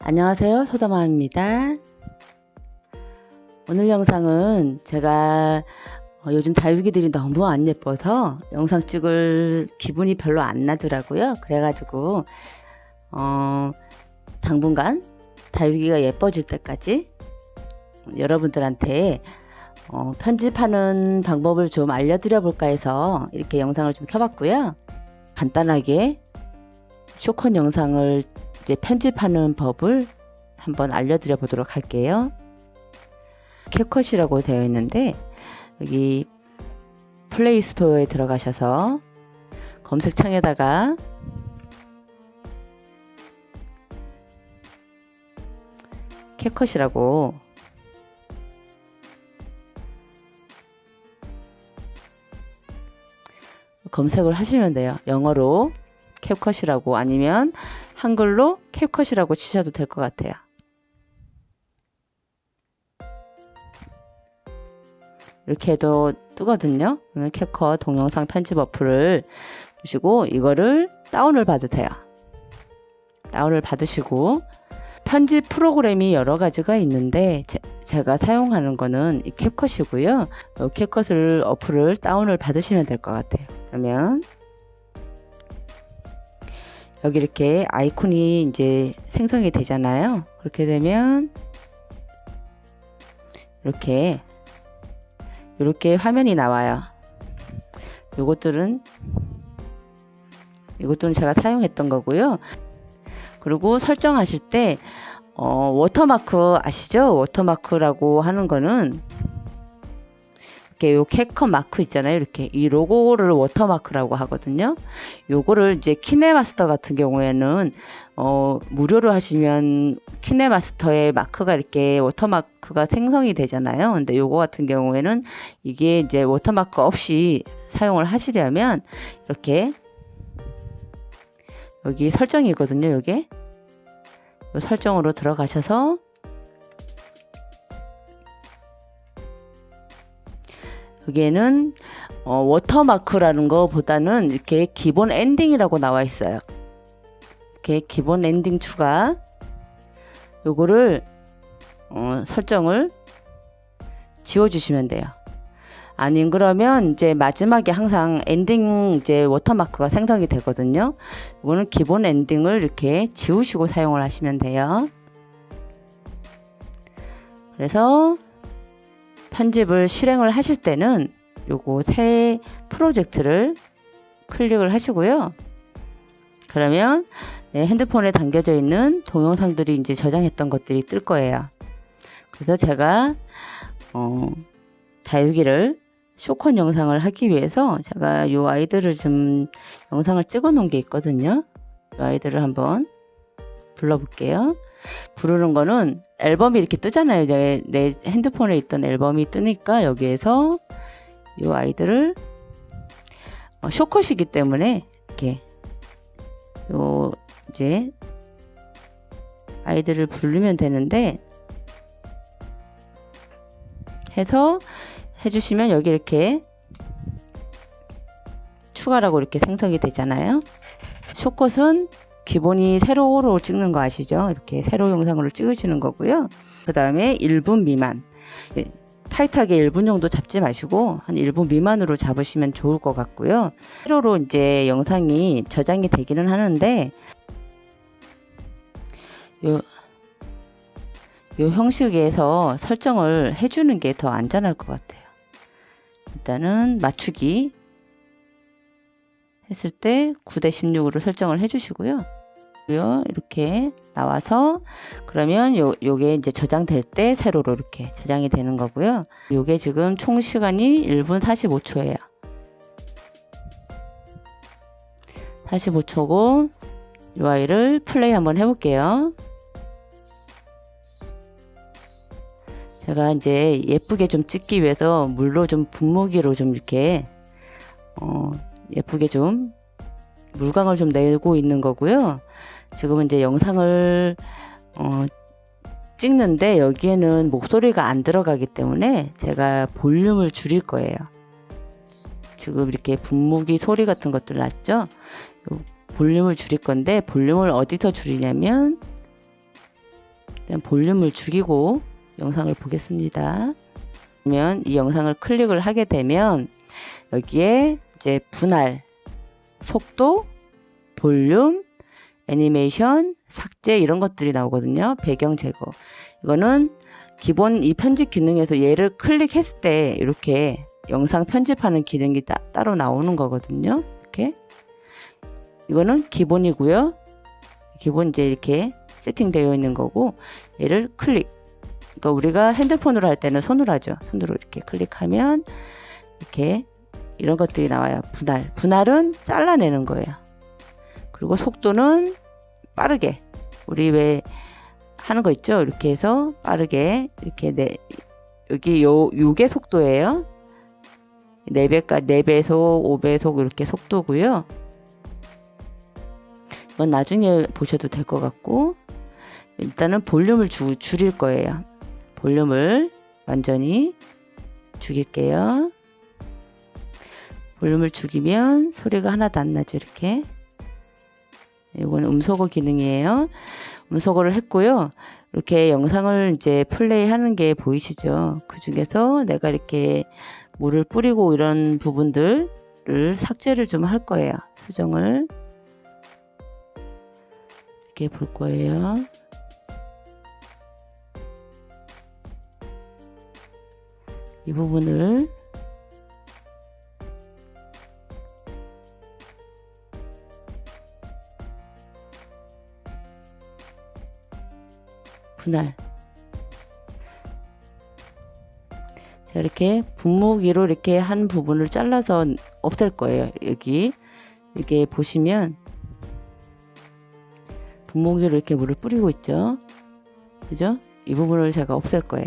안녕하세요, 소다맘입니다. 오늘 영상은 제가 요즘 다육이들이 너무 안 예뻐서 영상 찍을 기분이 별로 안 나더라고요. 그래가지고 당분간 다육이가 예뻐질 때까지 여러분들한테 편집하는 방법을 좀 알려드려 볼까 해서 이렇게 영상을 좀 켜봤고요. 간단하게 쇼컷 영상을 이제 편집하는 법을 한번 알려드려 보도록 할게요. 캡컷이라고 되어 있는데 여기 플레이 스토어에 들어가셔서 검색창에다가 캡컷이라고 검색을 하시면 돼요. 영어로 캡컷이라고 아니면 한글로 캡컷이라고 치셔도 될 것 같아요. 이렇게 해도 뜨거든요. 그러면 캡컷 동영상 편집 어플을 보시고 이거를 다운을 받으세요. 다운을 받으시고 편집 프로그램이 여러 가지가 있는데 제가 사용하는 거는 이 캡컷이고요. 이 캡컷을 어플을 다운을 받으시면 될 것 같아요. 그러면 여기 이렇게 아이콘이 이제 생성이 되잖아요. 그렇게 되면 이렇게 화면이 나와요. 이것들은 제가 사용했던 거고요. 그리고 설정하실 때 워터마크 아시죠? 워터마크라고 하는 거는 이렇게 요 캡컷 마크 있잖아요. 이렇게 이 로고를 워터마크라고 하거든요. 요거를 이제 키네마스터 같은 경우에는 무료로 하시면 키네마스터의 마크가 이렇게 워터마크가 생성이 되잖아요. 근데 요거 같은 경우에는 이게 이제 워터마크 없이 사용을 하시려면 이렇게 여기 설정이거든요. 요게 요 설정으로 들어가셔서 여기에는 워터마크라는 것보다는 이렇게 기본 엔딩이라고 나와 있어요. 이렇게 기본 엔딩 추가 요거를 설정을 지워주시면 돼요. 아닌 그러면 이제 마지막에 항상 엔딩 이제 워터마크가 생성이 되거든요. 이거는 기본 엔딩을 이렇게 지우시고 사용을 하시면 돼요. 그래서 편집을 실행을 하실 때는 요거 새 프로젝트를 클릭을 하시고요. 그러면 핸드폰에 담겨져 있는 동영상들이 이제 저장했던 것들이 뜰 거예요. 그래서 제가 다육이를 쇼컷 영상을 하기 위해서 제가 요 아이들을 좀 영상을 찍어 놓은 게 있거든요. 요 아이들을 한번 불러볼게요. 부르는 거는 앨범이 이렇게 뜨잖아요. 내 핸드폰에 있던 앨범이 뜨니까 여기에서 이 아이들을 쇼컷이기 때문에 이렇게 요 이제 아이들을 부르면 되는데 해서 해주시면 여기 이렇게 추가라고 이렇게 생성이 되잖아요. 쇼컷은 기본이 세로로 찍는 거 아시죠? 이렇게 세로 영상으로 찍으시는 거고요. 그 다음에 1분 미만. 타이트하게 1분 정도 잡지 마시고 한 1분 미만으로 잡으시면 좋을 것 같고요. 세로로 이제 영상이 저장이 되기는 하는데 요 형식에서 설정을 해주는 게 더 안전할 것 같아요. 일단은 맞추기 했을 때 9:16으로 설정을 해주시고요. 이렇게 나와서 그러면 요게 이제 저장될 때 세로로 이렇게 저장이 되는 거고요. 요게 지금 총 시간이 1분 45초예요. 45초고 요 아이를 플레이 한번 해볼게요. 제가 이제 예쁘게 좀 찍기 위해서 물로 좀 분무기로 좀 이렇게 예쁘게 좀 물광을 좀 내고 있는 거고요. 지금은 이제 영상을 찍는데 여기에는 목소리가 안 들어가기 때문에 제가 볼륨을 줄일 거예요. 지금 이렇게 분무기 소리 같은 것들 났죠? 볼륨을 줄일 건데 볼륨을 어디서 줄이냐면 그냥 볼륨을 죽이고 영상을 보겠습니다. 그러면 이 영상을 클릭을 하게 되면 여기에 이제 분할, 속도, 볼륨, 애니메이션, 삭제 이런 것들이 나오거든요. 배경 제거. 이거는 기본 이 편집 기능에서 얘를 클릭했을 때 이렇게 영상 편집하는 기능이 따로 나오는 거거든요. 이렇게. 이거는 기본이고요. 기본 이제 이렇게 세팅되어 있는 거고, 얘를 클릭. 그러니까 우리가 핸드폰으로 할 때는 손으로 하죠. 손으로 이렇게 클릭하면 이렇게 이런 것들이 나와요. 분할. 분할은 잘라내는 거예요. 그리고 속도는 빠르게. 우리 왜 하는 거 있죠? 이렇게 해서 빠르게 이렇게 여기 요게 속도예요. 4배까지 4배속, 5배속 이렇게 속도고요. 이건 나중에 보셔도 될 것 같고, 일단은 볼륨을 줄일 거예요. 볼륨을 완전히 죽일게요. 볼륨을 죽이면 소리가 하나도 안 나죠. 이렇게. 이건 음소거 기능이에요. 음소거를 했고요. 이렇게 영상을 이제 플레이 하는 게 보이시죠? 그 중에서 내가 이렇게 물을 뿌리고 이런 부분들을 삭제를 좀 할 거예요. 수정을. 이렇게 볼 거예요. 이 부분을 분할. 자, 이렇게 분무기로 이렇게 한 부분을 잘라서 없앨 거예요. 여기 이렇게 보시면 분무기로 이렇게 물을 뿌리고 있죠. 그죠? 이 부분을 제가 없앨 거예요.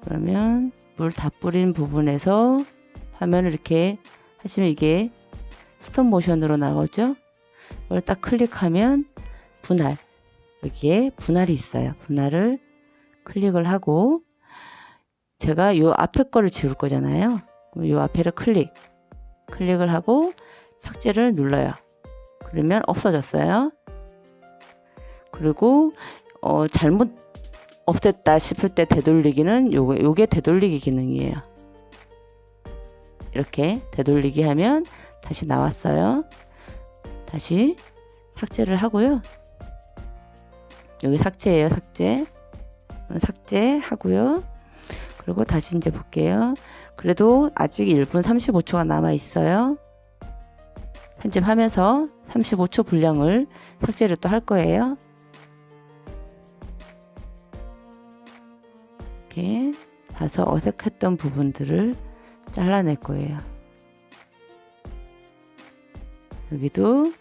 그러면 물 다 뿌린 부분에서 화면을 이렇게 하시면 이게 스톱 모션으로 나오죠. 이걸 딱 클릭하면 분할. 여기에 분할이 있어요. 분할을 클릭을 하고, 제가 요 앞에 거를 지울 거잖아요. 요 앞에를 클릭을 하고 삭제를 눌러요. 그러면 없어졌어요. 그리고 잘못 없앴다 싶을 때 되돌리기는 요게 되돌리기 기능이에요. 이렇게 되돌리기 하면 다시 나왔어요. 다시 삭제를 하고요. 여기 삭제예요. 삭제 하고요. 그리고 다시 이제 볼게요. 그래도 아직 1분 35초가 남아 있어요. 편집하면서 35초 분량을 삭제를 또 할 거예요. 이렇게 봐서 어색했던 부분들을 잘라낼 거예요. 여기도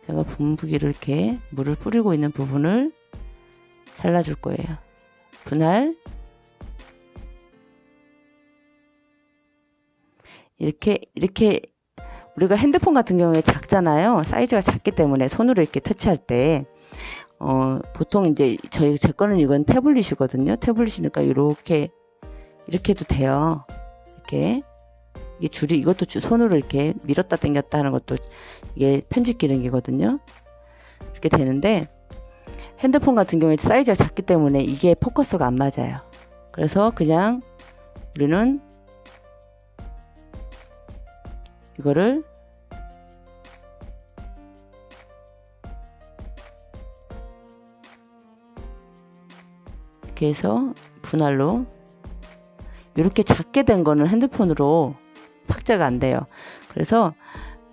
제가 분무기로 이렇게 물을 뿌리고 있는 부분을 잘라줄 거예요. 분할. 이렇게 우리가 핸드폰 같은 경우에 작잖아요. 사이즈가 작기 때문에 손으로 이렇게 터치할 때 보통 이제 제 거는 이건 태블릿이거든요. 태블릿이니까 이렇게 해도 돼요. 이렇게 이게 이것도 손으로 이렇게 밀었다 당겼다 하는 것도 이게 편집 기능이거든요. 이렇게 되는데 핸드폰 같은 경우에 사이즈가 작기 때문에 이게 포커스가 안 맞아요. 그래서 그냥 우리는 이거를 이렇게 해서 분할로, 이렇게 작게 된 거는 핸드폰으로 삭제가 안 돼요. 그래서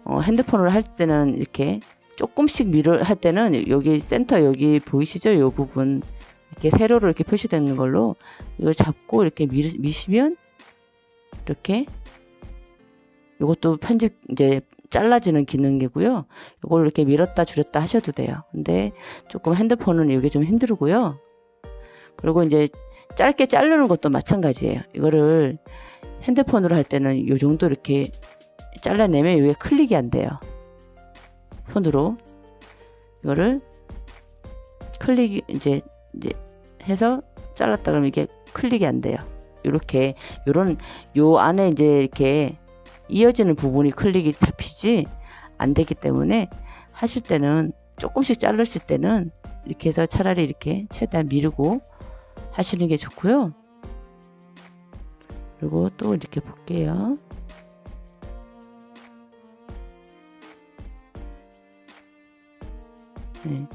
핸드폰으로 할 때는 이렇게 조금씩 할 때는 여기 센터 여기 보이시죠? 이 부분 이렇게 세로로 이렇게 표시되는 걸로 이걸 잡고 이렇게 미시면 이렇게, 이것도 편집 이제 잘라지는 기능이고요. 이걸 이렇게 밀었다 줄였다 하셔도 돼요. 근데 조금 핸드폰은 이게 좀 힘들고요. 그리고 이제 짧게 자르는 것도 마찬가지예요. 이거를 핸드폰으로 할 때는 이 정도 이렇게 잘라내면 이게 클릭이 안 돼요. 손으로 이거를 클릭이 이제 해서 잘랐다 그러면 이게 클릭이 안 돼요. 이렇게 요 안에 이제 이렇게 이어지는 부분이 클릭이 잡히지 안 되기 때문에 하실 때는 조금씩 자르실 때는 이렇게 해서 차라리 이렇게 최대한 미루고 하시는 게 좋고요. 그리고 또 이렇게 볼게요. 네,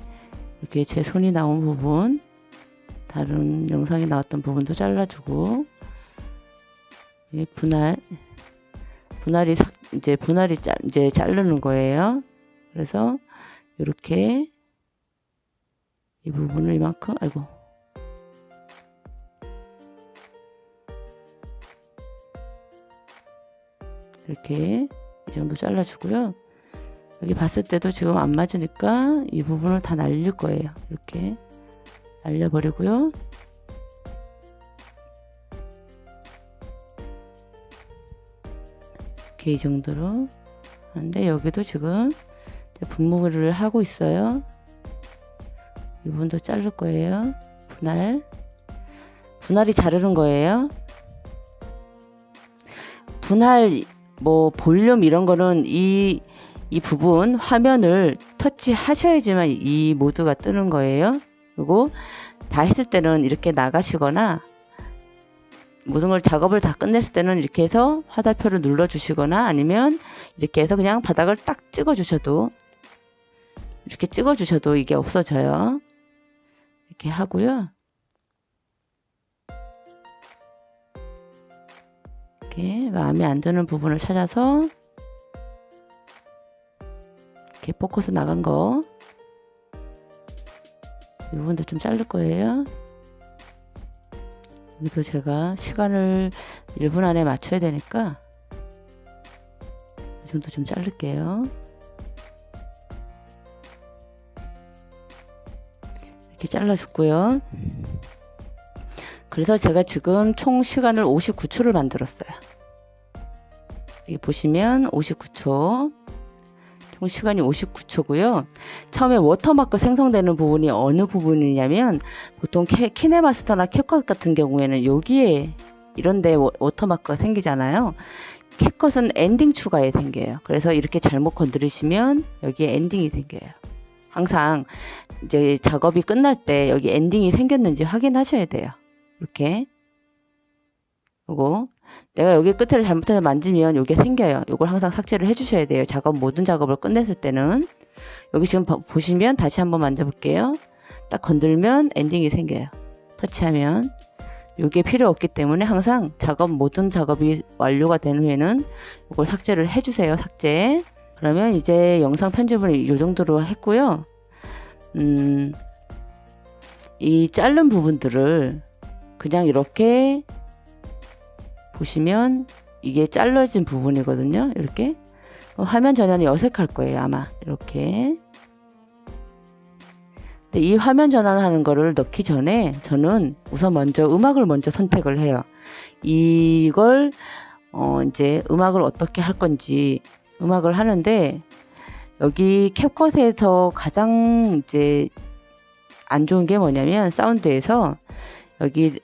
이렇게 제 손이 나온 부분, 다른 영상에 나왔던 부분도 잘라주고, 예, 분할이 이제 자르는 거예요. 그래서 이렇게 이 부분을 이만큼, 아이고, 이렇게 이 정도 잘라주고요. 여기 봤을 때도 지금 안 맞으니까 이 부분을 다 날릴 거예요. 이렇게 날려버리고요. 이렇게 이 정도로 하는데, 여기도 지금 분무를 하고 있어요. 이 부분도 자를 거예요. 분할이 자르는 거예요. 분할 뭐 볼륨 이런 거는 이 부분 화면을 터치 하셔야지만 이 모드가 뜨는 거예요. 그리고 다 했을 때는 이렇게 나가시거나, 모든 걸 작업을 다 끝냈을 때는 이렇게 해서 화살표를 눌러 주시거나, 아니면 이렇게 해서 그냥 바닥을 딱 찍어 주셔도, 이렇게 찍어 주셔도 이게 없어져요. 이렇게 하고요. 이렇게 마음에 안 드는 부분을 찾아서 이렇게 포커스 나간 거, 이 부분도 좀 자를 거예요. 여기도 제가 시간을 1분 안에 맞춰야 되니까 이 정도 좀 자를게요. 이렇게 잘라줬고요. 그래서 제가 지금 총 시간을 59초를 만들었어요. 여기 보시면 59초, 총 시간이 59초고요. 처음에 워터마크 생성되는 부분이 어느 부분이냐면, 보통 키네마스터나 캡컷 같은 경우에는 여기에 이런데 워터마크가 생기잖아요. 캡컷은 엔딩 추가에 생겨요. 그래서 이렇게 잘못 건드리시면 여기에 엔딩이 생겨요. 항상 이제 작업이 끝날 때 여기 엔딩이 생겼는지 확인하셔야 돼요. 이렇게. 요거 내가 여기 끝을 잘못해서 만지면 요게 생겨요. 요걸 항상 삭제를 해 주셔야 돼요. 모든 작업을 끝냈을 때는. 여기 지금 보시면 다시 한번 만져볼게요. 딱 건들면 엔딩이 생겨요. 터치하면. 요게 필요 없기 때문에 항상 모든 작업이 완료가 된 후에는 요걸 삭제를 해 주세요. 삭제. 그러면 이제 영상 편집을 이 정도로 했고요. 이 자른 부분들을 그냥 이렇게 보시면 이게 잘라진 부분이거든요. 이렇게 화면 전환이 어색할 거예요. 아마 이렇게. 근데 이 화면 전환하는 거를 넣기 전에 저는 우선 음악을 먼저 선택을 해요. 이걸 이제 음악을 어떻게 할 건지 음악을 하는데, 여기 캡컷에서 가장 이제 안 좋은 게 뭐냐면, 사운드에서 여기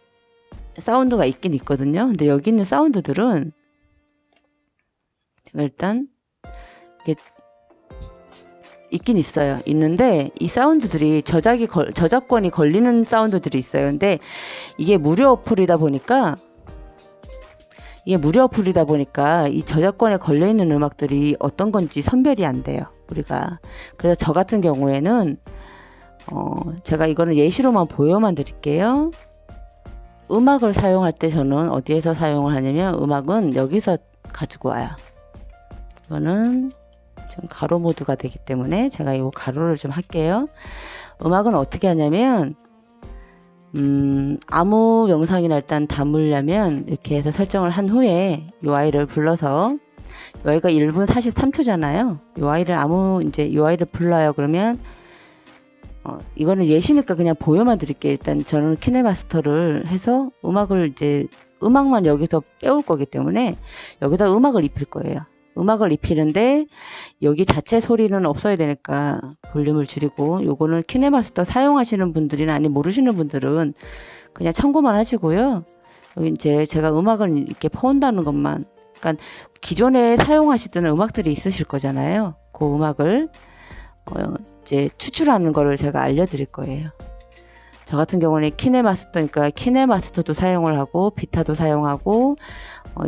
사운드가 있긴 있거든요. 근데 여기 있는 사운드들은 제가 일단 이렇게 있긴 있어요. 있는데 이 사운드들이 저작권이 걸리는 사운드들이 있어요. 근데 이게 무료 어플이다 보니까 이 저작권에 걸려 있는 음악들이 어떤 건지 선별이 안 돼요. 우리가. 그래서 저 같은 경우에는 제가 이거는 예시로만 보여만 드릴게요. 음악을 사용할 때 저는 어디에서 사용을 하냐면, 음악은 여기서 가지고 와요. 이거는 지금 가로 모드가 되기 때문에 제가 이거 가로를 좀 할게요. 음악은 어떻게 하냐면, 아무 영상이나 일단 담으려면 이렇게 해서 설정을 한 후에 이 아이를 불러서, 이 아이가 1분 43초잖아요. 이 아이를 이 아이를 불러요. 그러면 이거는 예시니까 그냥 보여만 드릴게요. 일단 저는 키네마스터를 해서 음악만 여기서 빼올 거기 때문에 여기다 음악을 입힐 거예요. 음악을 입히는데 여기 자체 소리는 없어야 되니까 볼륨을 줄이고, 요거는 키네마스터 사용하시는 분들이나 아니 모르시는 분들은 그냥 참고만 하시고요. 여기 이제 제가 음악을 이렇게 퍼온다는 것만, 그러니까 기존에 사용하시던 음악들이 있으실 거잖아요. 그 음악을 이제 추출하는 거를 제가 알려드릴 거예요. 저 같은 경우는 키네마스터니까 키네마스터도 사용을 하고 비타도 사용하고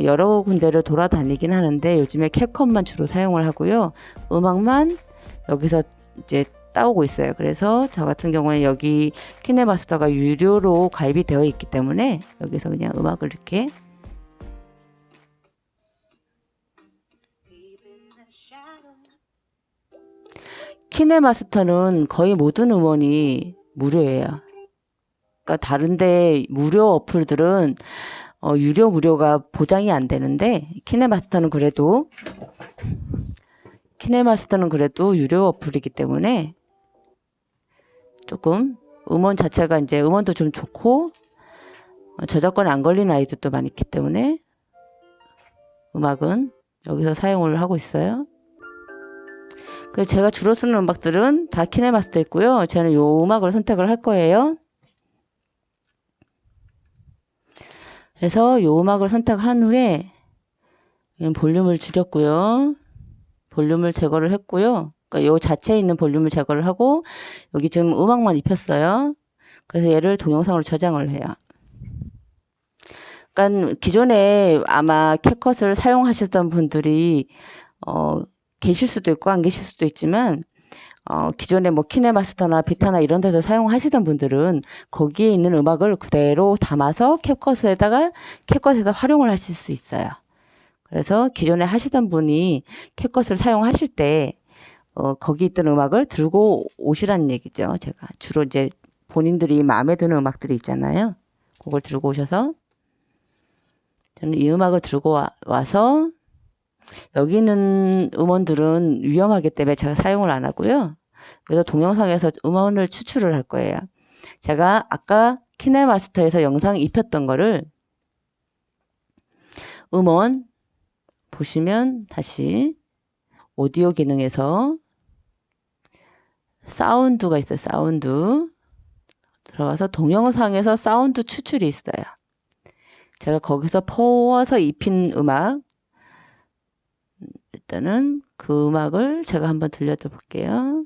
여러 군데를 돌아다니긴 하는데 요즘에 캡컴만 주로 사용을 하고요. 음악만 여기서 이제 따오고 있어요. 그래서 저 같은 경우는 여기 키네마스터가 유료로 가입이 되어 있기 때문에 여기서 그냥 음악을 이렇게 키네마스터는 거의 모든 음원이 무료예요. 그러니까 다른데 무료 어플들은 유료 무료가 보장이 안 되는데 키네마스터는 그래도 유료 어플이기 때문에 조금 음원 자체가 이제 음원도 좀 좋고 저작권에 안 걸리는 아이들도 많이 있기 때문에 음악은 여기서 사용을 하고 있어요. 그래서 제가 주로 쓰는 음악들은 다 키네마스터 있고요. 저는 요 음악을 선택을 할 거예요. 그래서 요 음악을 선택한 후에 볼륨을 줄였고요. 볼륨을 제거를 했고요. 그러니까 요 자체에 있는 볼륨을 제거를 하고 여기 지금 음악만 입혔어요. 그래서 얘를 동영상으로 저장을 해요. 그러니까 기존에 아마 캡컷을 사용하셨던 분들이 계실 수도 있고 안 계실 수도 있지만 기존에 뭐 키네마스터나 비타나 이런 데서 사용하시던 분들은 거기에 있는 음악을 그대로 담아서 캡컷에서 활용을 하실 수 있어요. 그래서 기존에 하시던 분이 캡컷을 사용하실 때 거기 있던 음악을 들고 오시라는 얘기죠. 제가 주로 이제 본인들이 마음에 드는 음악들이 있잖아요. 그걸 들고 오셔서 저는 이 음악을 들고 와서 여기 있는 음원들은 위험하기 때문에 제가 사용을 안 하고요. 그래서 동영상에서 음원을 추출을 할 거예요. 제가 아까 키네마스터에서 영상 입혔던 거를 음원 보시면 다시 오디오 기능에서 사운드가 있어요. 사운드 들어가서 동영상에서 사운드 추출이 있어요. 제가 거기서 퍼와서 입힌 음악 일단은 그 음악을 제가 한번 들려줘 볼게요.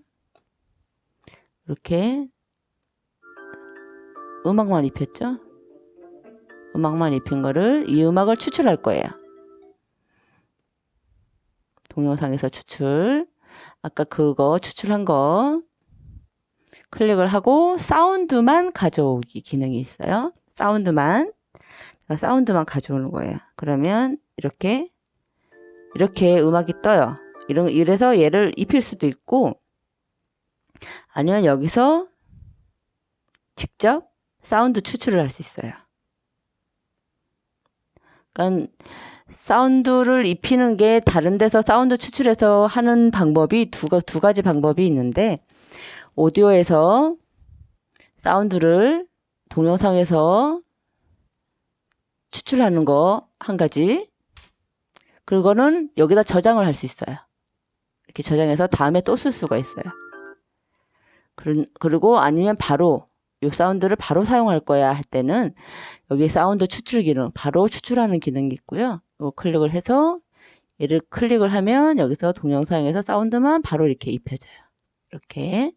이렇게 음악만 입혔죠. 음악만 입힌 거를 이 음악을 추출할 거예요. 동영상에서 추출 아까 그거 추출한 거 클릭을 하고 사운드만 가져오기 기능이 있어요. 사운드만 가져오는 거예요. 그러면 이렇게 음악이 떠요. 이래서 얘를 입힐 수도 있고 아니면 여기서 직접 사운드 추출을 할 수 있어요. 그러니까 사운드를 입히는 게 다른 데서 사운드 추출해서 하는 방법이 두 가지 방법이 있는데 오디오에서 사운드를 동영상에서 추출하는 거 한 가지 그거는 여기다 저장을 할 수 있어요. 이렇게 저장해서 다음에 또 쓸 수가 있어요. 그리고 아니면 바로 이 사운드를 바로 사용할 거야 할 때는 여기 사운드 추출 기능 바로 추출하는 기능이 있고요. 이거 클릭을 해서 얘를 클릭을 하면 여기서 동영상에서 사운드만 바로 이렇게 입혀져요. 이렇게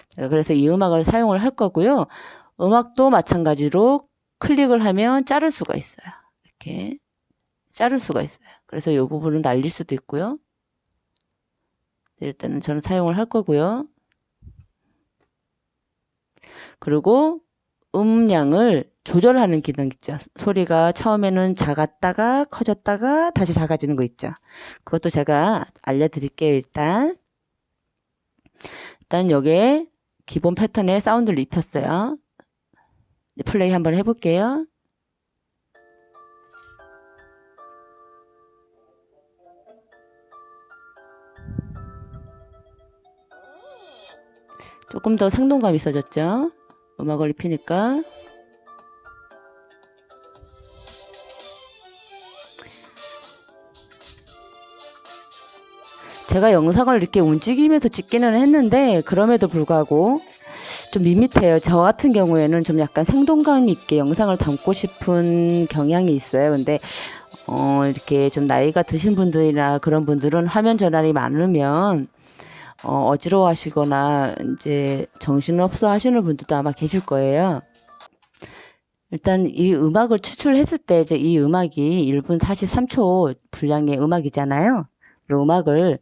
제가 그래서 이 음악을 사용을 할 거고요. 음악도 마찬가지로 클릭을 하면 자를 수가 있어요. 이렇게 자를 수가 있어요. 그래서 이 부분은 날릴 수도 있고요. 일단은 저는 사용을 할 거고요. 그리고 음량을 조절하는 기능 있죠. 소리가 처음에는 작았다가 커졌다가 다시 작아지는 거 있죠. 그것도 제가 알려드릴게요. 일단 여기에 기본 패턴에 사운드를 입혔어요. 플레이 한번 해볼게요. 조금 더 생동감 있어졌죠. 음악을 입히니까. 제가 영상을 이렇게 움직이면서 찍기는 했는데 그럼에도 불구하고 좀 밋밋해요. 저 같은 경우에는 좀 약간 생동감 있게 영상을 담고 싶은 경향이 있어요. 근데 이렇게 좀 나이가 드신 분들이나 그런 분들은 화면 전환이 많으면 어지러워 하시거나 이제 정신없어 하시는 분들도 아마 계실 거예요. 일단 이 음악을 추출했을 때 이제 이 음악이 1분 43초 분량의 음악이잖아요. 이 음악을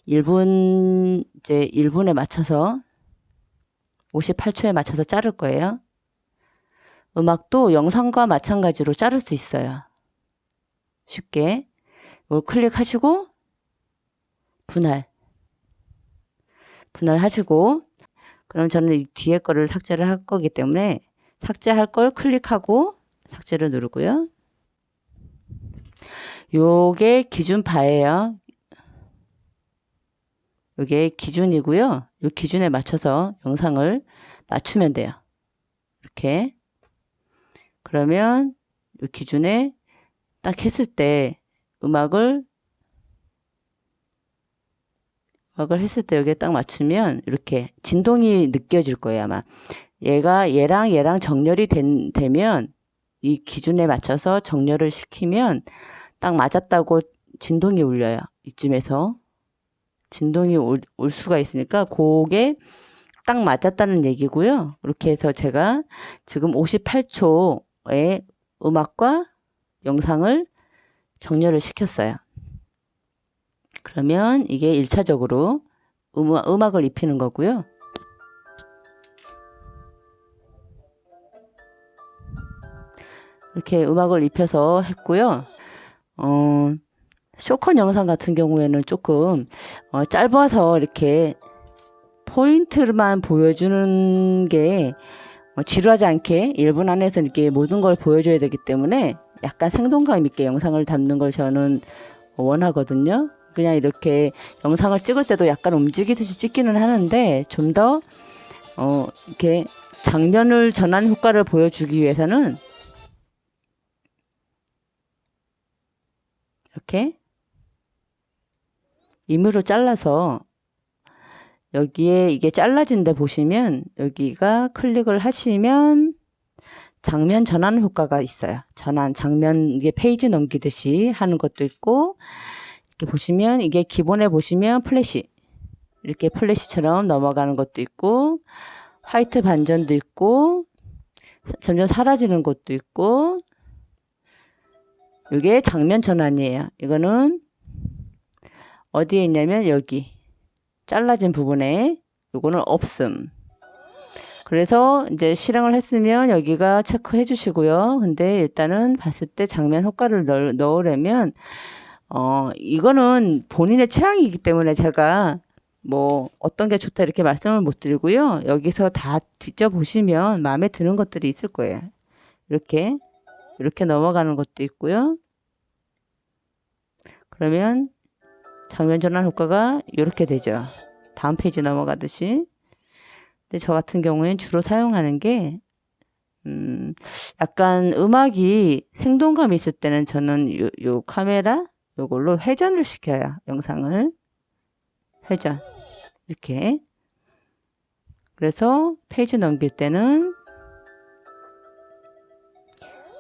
1분에 맞춰서 58초에 맞춰서 자를 거예요. 음악도 영상과 마찬가지로 자를 수 있어요. 쉽게. 이걸 클릭하시고 분할하시고, 그럼 저는 이 뒤에 거를 삭제를 할 거기 때문에 삭제할 걸 클릭하고 삭제를 누르고요. 요게 기준파예요. 요게 기준이고요. 요 기준에 맞춰서 영상을 맞추면 돼요. 이렇게. 그러면 요 기준에 딱 했을 때 음악을 했을 때 여기에 딱 맞추면 이렇게 진동이 느껴질 거예요. 아마 얘랑 정렬이 되면 이 기준에 맞춰서 정렬을 시키면 딱 맞았다고 진동이 울려요. 이쯤에서 진동이 올 수가 있으니까 그게 딱 맞았다는 얘기고요. 이렇게 해서 제가 지금 58초의 음악과 영상을 정렬을 시켰어요. 그러면 이게 1차적으로 음악을 입히는 거고요. 이렇게 음악을 입혀서 했고요. 쇼컷 영상 같은 경우에는 조금 짧아서 이렇게 포인트만 보여주는 게 지루하지 않게 1분 안에서 이렇게 모든 걸 보여줘야 되기 때문에 약간 생동감 있게 영상을 담는 걸 저는 원하거든요. 그냥 이렇게 영상을 찍을 때도 약간 움직이듯이 찍기는 하는데 좀 더 이렇게 장면을 전환 효과를 보여주기 위해서는 이렇게 임의로 잘라서 여기에 이게 잘라진 데 보시면 여기가 클릭을 하시면 장면 전환 효과가 있어요. 장면 이게 페이지 넘기듯이 하는 것도 있고, 이렇게 보시면 이게 기본에 보시면 플래시 이렇게 플래시처럼 넘어가는 것도 있고, 화이트 반전도 있고, 점점 사라지는 것도 있고, 이게 장면 전환이에요. 이거는 어디에 있냐면 여기 잘라진 부분에, 요거는 없음. 그래서 이제 실행을 했으면 여기가 체크해 주시고요. 근데 일단은 봤을 때 장면 효과를 넣으려면 이거는 본인의 취향이기 때문에 제가 뭐 어떤 게 좋다 이렇게 말씀을 못 드리고요. 여기서 다 뒤져보시면 마음에 드는 것들이 있을 거예요. 이렇게 넘어가는 것도 있고요. 그러면 장면 전환 효과가 이렇게 되죠. 다음 페이지 넘어가듯이. 근데 저 같은 경우엔 주로 사용하는 게 약간 음악이 생동감 있을 때는 저는 요 카메라 요걸로 회전을 시켜요. 영상을 회전 이렇게. 그래서 페이지 넘길 때는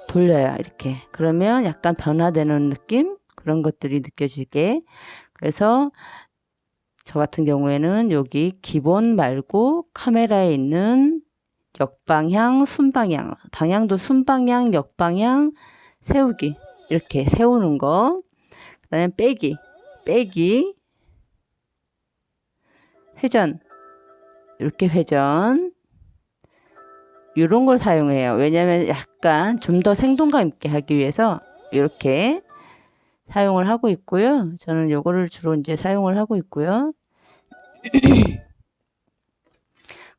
돌려요. 이렇게. 그러면 약간 변화되는 느낌, 그런 것들이 느껴지게. 그래서 저 같은 경우에는 여기 기본 말고 카메라에 있는 역방향, 순방향, 방향도 순방향, 역방향, 세우기, 이렇게 세우는 거. 그 다음에 빼기, 회전, 이렇게 회전, 이런 걸 사용해요. 왜냐면 약간 좀 더 생동감 있게 하기 위해서 이렇게 사용을 하고 있고요. 저는 요거를 주로 이제 사용을 하고 있고요.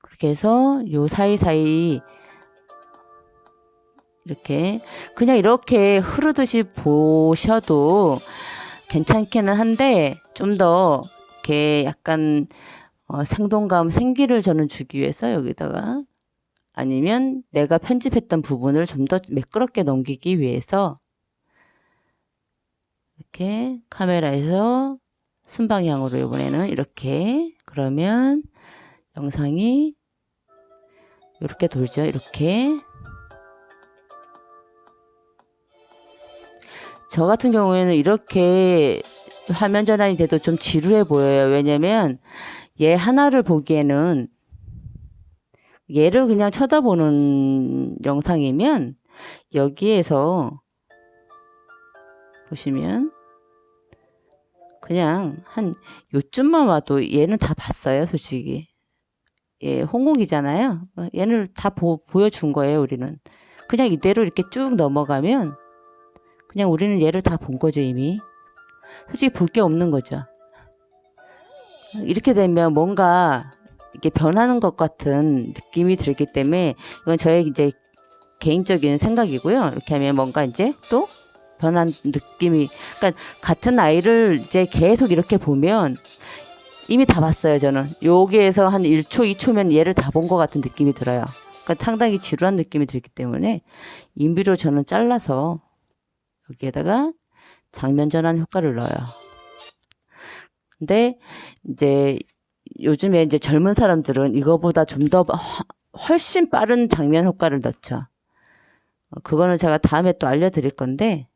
그렇게 해서 요 사이사이 이렇게 그냥 이렇게 흐르듯이 보셔도 괜찮기는 한데 좀 더 이렇게 약간 생동감, 생기를 저는 주기 위해서 여기다가, 아니면 내가 편집했던 부분을 좀 더 매끄럽게 넘기기 위해서 이렇게 카메라에서 순방향으로 이번에는 이렇게, 그러면 영상이 이렇게 돌죠. 이렇게. 저 같은 경우에는 이렇게 화면 전환이 돼도 좀 지루해 보여요. 왜냐면 얘 하나를 보기에는 얘를 그냥 쳐다보는 영상이면 여기에서 보시면 그냥 한 요쯤만 와도 얘는 다 봤어요, 솔직히. 얘 홍콩이잖아요. 얘를 다 보여준 거예요, 우리는. 그냥 이대로 이렇게 쭉 넘어가면 그냥 우리는 얘를 다 본 거죠, 이미. 솔직히 볼 게 없는 거죠. 이렇게 되면 뭔가 이게 변하는 것 같은 느낌이 들기 때문에 이건 저의 이제 개인적인 생각이고요. 이렇게 하면 뭔가 이제 또 변한 느낌이, 그러니까 같은 아이를 이제 계속 이렇게 보면 이미 다 봤어요, 저는. 여기에서 한 1초, 2초면 얘를 다 본 것 같은 느낌이 들어요. 그러니까 상당히 지루한 느낌이 들기 때문에 인비로 저는 잘라서 여기에다가 장면 전환 효과를 넣어요. 근데 이제 요즘에 이제 젊은 사람들은 이거보다 좀 더 훨씬 빠른 장면 효과를 넣죠. 그거는 제가 다음에 또 알려드릴 건데,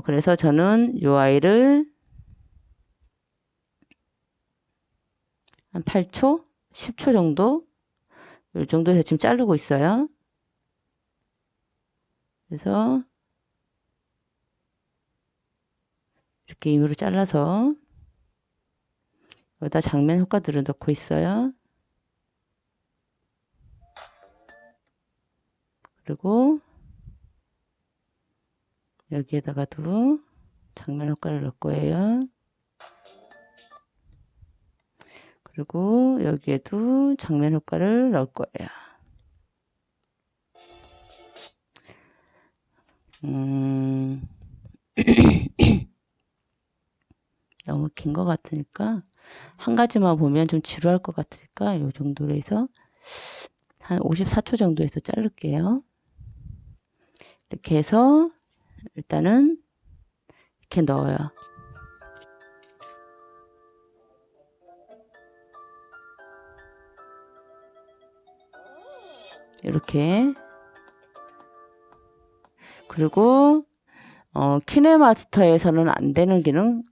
그래서 저는 이 아이를 한 8초? 10초 정도? 이 정도에서 지금 자르고 있어요. 그래서 이렇게 임의로 잘라서 여기다 장면 효과들을 넣고 있어요. 그리고 여기에다가도 장면 효과를 넣을 거예요. 그리고 여기에도 장면 효과를 넣을 거예요. 너무 긴 것 같으니까 한 가지만 보면 좀 지루할 것 같으니까 이 정도로 해서 한 54초 정도에서 자를게요. 이렇게 해서 일단은 이렇게 넣어요. 이렇게. 그리고 키네마스터에서는 안 되는 기능,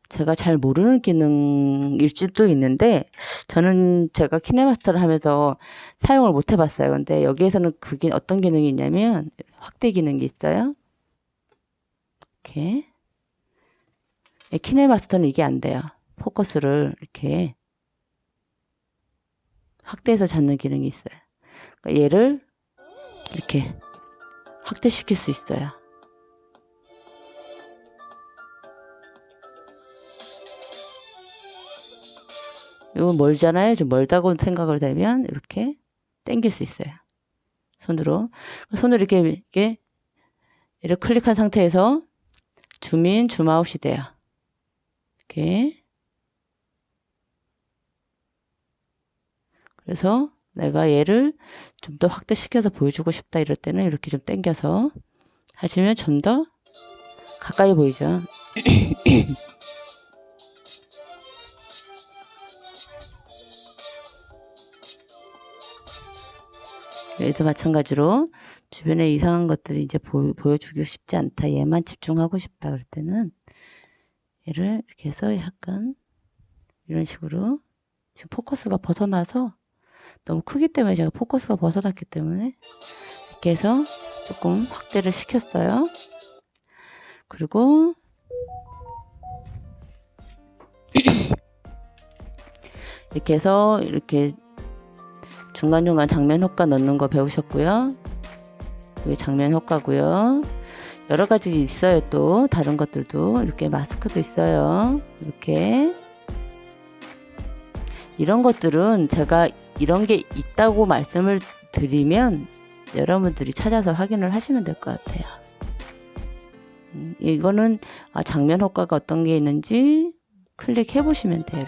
제가 잘 모르는 기능일지도 있는데 저는 제가 키네마스터를 하면서 사용을 못 해봤어요. 근데 여기에서는 그게 어떤 기능이 있냐면 확대 기능이 있어요. 이렇게. 키네마스터는 이게 안 돼요. 포커스를 이렇게 확대해서 잡는 기능이 있어요. 그러니까 얘를 이렇게 확대시킬 수 있어요. 이거 멀잖아요. 좀 멀다고 생각을 되면 이렇게 당길 수 있어요. 손으로 이렇게 클릭한 상태에서 줌인, 줌아웃이 돼요. 이렇게. 그래서 내가 얘를 좀 더 확대시켜서 보여주고 싶다 이럴 때는 이렇게 좀 당겨서 하시면 좀 더 가까이 보이죠. 얘도 마찬가지로 주변에 이상한 것들이 이제 보여주기 쉽지 않다, 얘만 집중하고 싶다 그럴 때는 얘를 이렇게 해서 약간 이런 식으로, 지금 포커스가 벗어나서 너무 크기 때문에 제가 포커스가 벗어났기 때문에 이렇게 해서 조금 확대를 시켰어요. 그리고 이렇게 해서 이렇게 중간중간 장면 효과 넣는 거 배우셨고요. 이게 장면 효과고요. 여러 가지 있어요. 또 다른 것들도 이렇게 마스크도 있어요. 이렇게 이런 것들은 제가 이런 게 있다고 말씀을 드리면 여러분들이 찾아서 확인을 하시면 될 것 같아요. 이거는 장면 효과가 어떤 게 있는지 클릭해 보시면 돼요.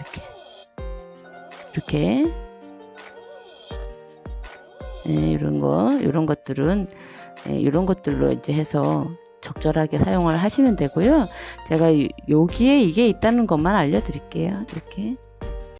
이렇게 이런 것들은 이런 것들로 이제 해서 적절하게 사용을 하시면 되고요. 제가 여기에 이게 있다는 것만 알려드릴게요. 이렇게